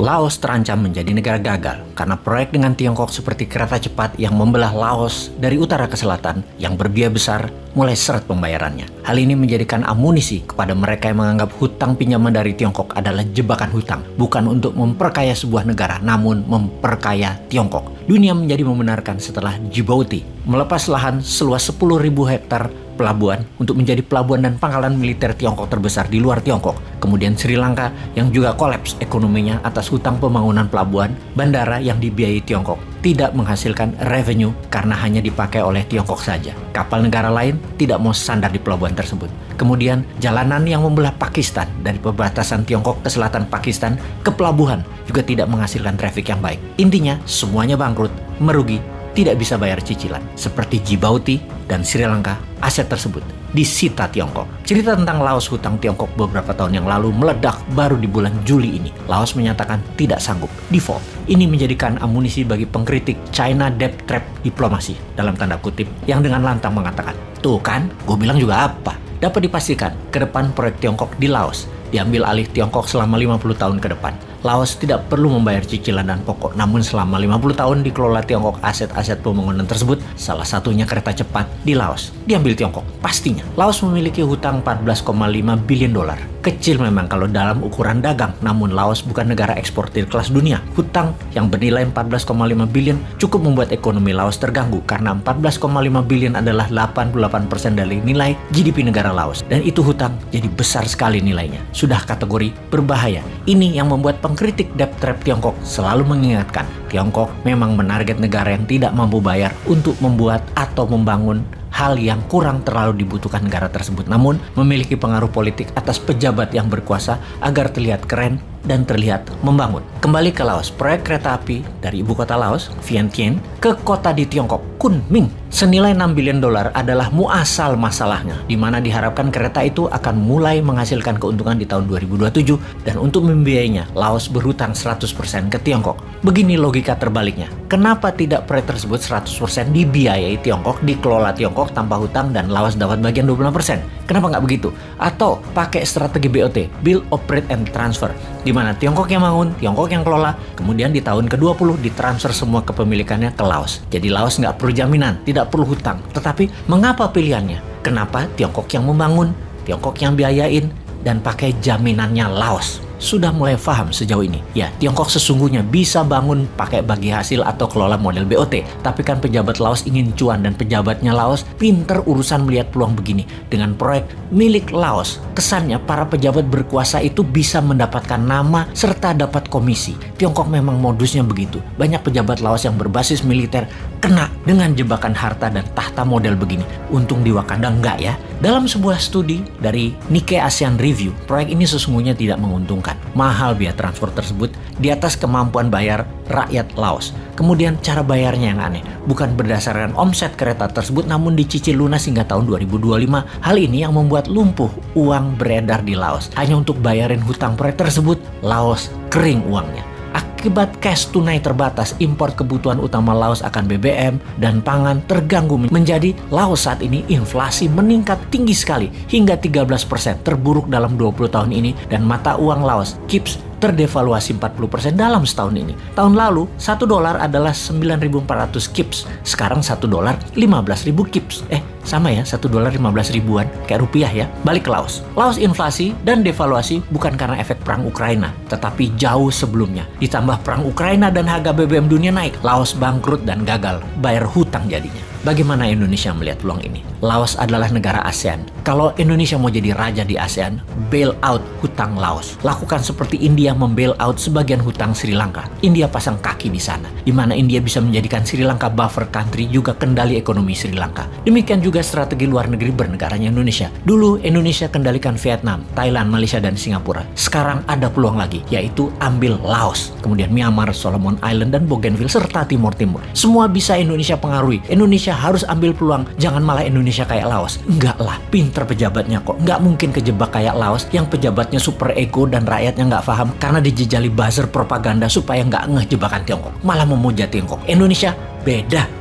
Laos terancam menjadi negara gagal karena proyek dengan Tiongkok seperti kereta cepat yang membelah Laos dari utara ke selatan yang berbiaya besar mulai seret pembayarannya. Hal ini menjadikan amunisi kepada mereka yang menganggap hutang pinjaman dari Tiongkok adalah jebakan hutang, bukan untuk memperkaya sebuah negara, namun memperkaya Tiongkok. Dunia menjadi membenarkan setelah Djibouti melepas lahan seluas 10.000 hektar pelabuhan untuk menjadi pelabuhan dan pangkalan militer Tiongkok terbesar di luar Tiongkok. Kemudian Sri Lanka yang juga kolaps ekonominya atas hutang pembangunan pelabuhan, bandara yang dibiayai Tiongkok tidak menghasilkan revenue karena hanya dipakai oleh Tiongkok saja. Kapal negara lain tidak mau sandar di pelabuhan tersebut. Kemudian jalanan yang membelah Pakistan dari perbatasan Tiongkok ke selatan Pakistan ke pelabuhan juga tidak menghasilkan traffic yang baik. Intinya semuanya bangkrut, merugi, tidak bisa bayar cicilan. Seperti Djibouti dan Sri Lanka, aset tersebut disita Tiongkok. Cerita tentang Laos hutang Tiongkok beberapa tahun yang lalu meledak baru di bulan Juli ini. Laos menyatakan tidak sanggup default. Ini menjadikan amunisi bagi pengkritik China debt trap diplomasi dalam tanda kutip yang dengan lantang mengatakan, "Tuh kan, gue bilang juga apa?" Dapat dipastikan, ke depan proyek Tiongkok di Laos diambil alih Tiongkok selama 50 tahun ke depan. Laos tidak perlu membayar cicilan dan pokok, namun selama 50 tahun dikelola Tiongkok aset-aset pembangunan tersebut, salah satunya kereta cepat di Laos, diambil Tiongkok. Pastinya, Laos memiliki hutang 14,5 billion dolar. Kecil memang kalau dalam ukuran dagang, namun Laos bukan negara eksportir kelas dunia. Hutang yang bernilai 14,5 billion cukup membuat ekonomi Laos terganggu karena 14,5 billion adalah 88% dari nilai GDP negara Laos. Dan itu hutang jadi besar sekali nilainya. Sudah kategori berbahaya. Ini yang membuat pengkritik debt trap Tiongkok selalu mengingatkan, Tiongkok memang menarget negara yang tidak mampu bayar untuk membuat atau membangun hal yang kurang terlalu dibutuhkan negara tersebut, namun memiliki pengaruh politik atas pejabat yang berkuasa agar terlihat keren dan terlihat membangun. Kembali ke Laos, proyek kereta api dari ibu kota Laos, Vientiane, ke kota di Tiongkok, Kunming, senilai 6 billion dolar adalah muasal masalahnya, di mana diharapkan kereta itu akan mulai menghasilkan keuntungan di tahun 2027, dan untuk membiayainya, Laos berhutang 100% ke Tiongkok. Begini logika terbaliknya, kenapa tidak proyek tersebut 100% dibiayai Tiongkok, dikelola Tiongkok tanpa hutang, dan Laos dapat bagian 20%? Kenapa nggak begitu? Atau pakai strategi BOT, Build, Operate, and Transfer, di mana Tiongkok yang bangun, Tiongkok yang kelola, kemudian di tahun ke-20 ditransfer semua kepemilikannya ke Laos. Jadi Laos nggak perlu jaminan, tidak perlu hutang. Tetapi mengapa pilihannya? Kenapa Tiongkok yang membangun, Tiongkok yang biayain, dan pakai jaminannya Laos? Sudah mulai paham sejauh ini? Ya, Tiongkok sesungguhnya bisa bangun pakai bagi hasil atau kelola model BOT. Tapi kan pejabat Laos ingin cuan, dan pejabatnya Laos pinter urusan melihat peluang begini. Dengan proyek milik Laos, kesannya para pejabat berkuasa itu bisa mendapatkan nama serta dapat komisi. Tiongkok memang modusnya begitu. Banyak pejabat Laos yang berbasis militer kena dengan jebakan harta dan tahta model begini. Untung di Wakanda enggak ya. Dalam sebuah studi dari Nikkei ASEAN Review, proyek ini sesungguhnya tidak menguntungkan. Mahal biaya transport tersebut di atas kemampuan bayar rakyat Laos. Kemudian cara bayarnya yang aneh, bukan berdasarkan omset kereta tersebut, namun dicicil lunas hingga tahun 2025. Hal ini yang membuat lumpuh uang beredar di Laos. Hanya untuk bayarin hutang proyek tersebut, Laos kering uangnya. Akibat cash tunai terbatas, impor kebutuhan utama Laos akan BBM dan pangan terganggu, menjadi Laos saat ini inflasi meningkat tinggi sekali hingga 13%, terburuk dalam 20 tahun ini, dan mata uang Laos, KIPS, terdevaluasi 40% dalam setahun ini. Tahun lalu, 1 dolar adalah 9.400 KIPS. Sekarang 1 dolar 15.000 KIPS. Sama ya, 1 dolar 15 ribuan, kayak rupiah ya. Balik ke Laos. Laos inflasi dan devaluasi bukan karena efek perang Ukraina, tetapi jauh sebelumnya. Ditambah perang Ukraina dan harga BBM dunia naik, Laos bangkrut dan gagal bayar hutang jadinya. Bagaimana Indonesia melihat peluang ini? Laos adalah negara ASEAN. Kalau Indonesia mau jadi raja di ASEAN, bail out hutang Laos. Lakukan seperti India membail out sebagian hutang Sri Lanka. India pasang kaki di sana, di mana India bisa menjadikan Sri Lanka buffer country, juga kendali ekonomi Sri Lanka. Demikian juga strategi luar negeri bernegaranya Indonesia. Dulu Indonesia kendalikan Vietnam, Thailand, Malaysia, dan Singapura. Sekarang ada peluang lagi, yaitu ambil Laos, kemudian Myanmar, Solomon Island, dan Bougainville, serta Timur Timur. Semua bisa Indonesia pengaruhi. Indonesia harus ambil peluang, jangan malah Indonesia kayak Laos. Enggak lah, pinter pejabatnya kok. Enggak mungkin kejebak kayak Laos yang pejabatnya super ego dan rakyatnya nggak paham karena dijejali buzzer propaganda supaya nggak ngeh jebakan Tiongkok, malah memuja Tiongkok. Indonesia beda.